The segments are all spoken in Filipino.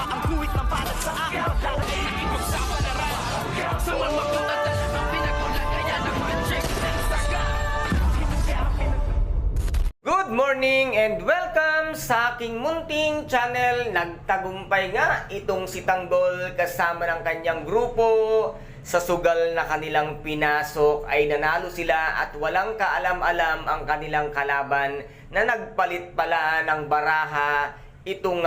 ang kuwit ng balat sa akin. Lahat ay ipagsapalaran sa mga pagdadala ng pinagmulan kaya ng magic ng saga. Good morning and welcome sa aking munting channel. Nagtagumpay nga itong si Tanggol kasama ng kanyang grupo. Sa sugal na kanilang pinasok ay nanalo sila at walang kaalam-alam ang kanilang kalaban na nagpalit pala ng baraha. Itong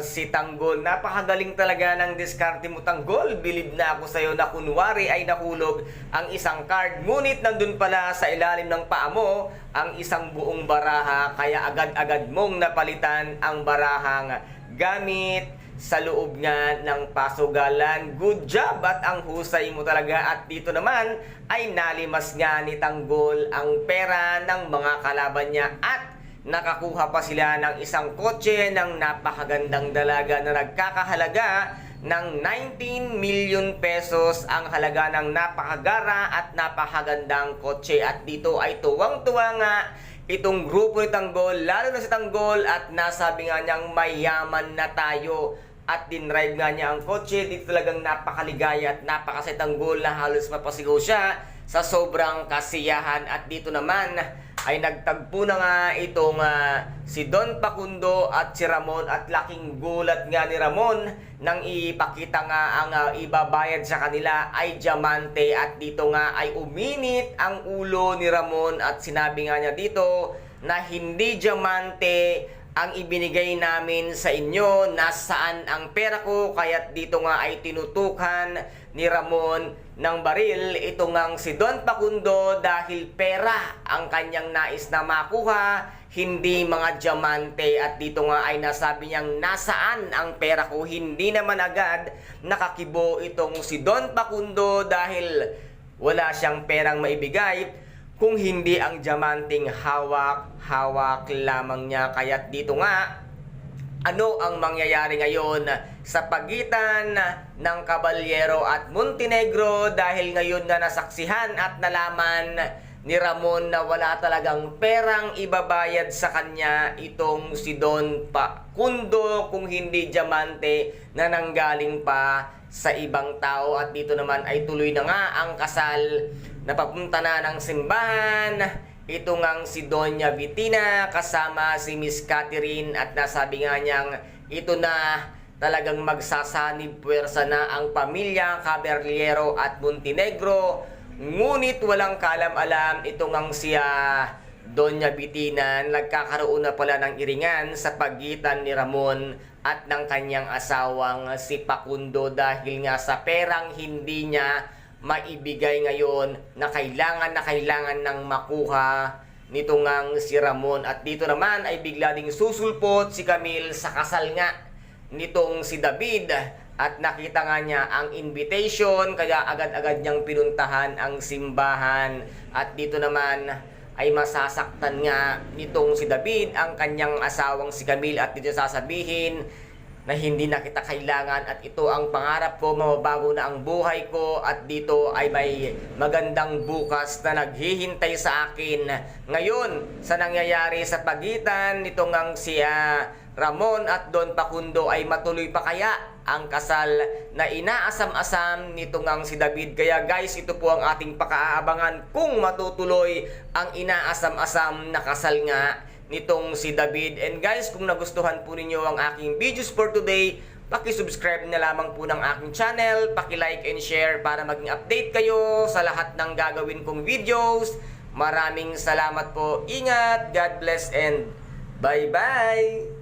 si Tanggol, napakagaling talaga ng diskarte mo, Tanggol. Believe na ako sa'yo na kunwari ay nahulog ang isang card. Ngunit nandun pala sa ilalim ng paa mo ang isang buong baraha. Kaya agad-agad mong napalitan ang barahang gamit sa loob nga ng pasugalan. Good job at ang husay mo talaga. At dito naman ay nalimas nga ni Tanggol ang pera ng mga kalaban niya at nakakuha pa sila ng isang kotse ng napakagandang dalaga na nagkakahalaga ng 19 million pesos ang halaga ng napakagara at napakagandang kotse. At dito ay tuwang-tuwa nga itong grupo ni Tanggol, lalo na si Tanggol, at nasabi nga niyang mayaman na tayo. At dinrive nga niya ang kotse. Dito talagang napakaligaya at napakasay Tanggol na halos mapasigaw siya sa sobrang kasiyahan. At dito naman ay nagtagpo na nga itong si Don Facundo at si Ramon, at laking gulat nga ni Ramon nang ipakita nga ang ibabayad sa kanila ay diamante. At dito nga ay uminit ang ulo ni Ramon at sinabi nga niya dito na hindi diamante ang ibinigay namin sa inyo, nasaan ang pera ko. Kaya't dito nga ay tinutukan ni Ramon ng baril ito ngang si Don Facundo dahil pera ang kanyang nais na makuha, hindi mga diamante. At dito nga ay nasabi niyang nasaan ang pera ko. Hindi naman agad nakakibo itong si Don Facundo dahil wala siyang perang maibigay kung hindi ang diamanting hawak lamang niya. Kaya't dito nga, ano ang mangyayari ngayon sa pagitan ng Caballero at Montenegro dahil ngayon na nasaksihan at nalaman ni Ramon na wala talagang perang ibabayad sa kanya itong si Don Facundo kung hindi diamante na nanggaling pa sa ibang tao. At dito naman ay tuloy na nga ang kasal. Napapunta na ng simbahan ito ngang si Doña Vitina kasama si Miss Catherine, at nasabi nga niyang ito na talagang magsasanib puwersa na ang pamilya Caballero at Montenegro. Ngunit walang kaalam-alam ito ngang si Doña Vitina, nagkakaroon na pala ng iringan sa pagitan ni Ramon at ng kanyang asawang si Facundo dahil nga sa perang hindi niya maibigay ngayon na kailangan ng makuha nito ngang si Ramon. At dito naman ay bigla ding susulpot si Camille sa kasal nga nitong si David, at nakita nga niya ang invitation kaya agad-agad niyang pinuntahan ang simbahan. At dito naman ay masasaktan nga nitong si David ang kanyang asawang si Camille, at dito sasabihin na hindi na kita kailangan at ito ang pangarap ko, mababago na ang buhay ko, at dito ay may magandang bukas na naghihintay sa akin. Ngayon, sa nangyayari sa pagitan nitong ang si Ramon at Don Facundo ay matuloy pa kaya ang kasal na inaasam-asam nitong ang si David. Kaya guys, ito po ang ating pakaabangan kung matutuloy ang inaasam-asam na kasal nga nitong si David. And guys, kung nagustuhan po ninyo ang aking videos for today, paki-subscribe na lamang po ng aking channel, paki-like and share para maging update kayo sa lahat ng gagawin kong videos. Maraming salamat po. Ingat, God bless, and bye-bye!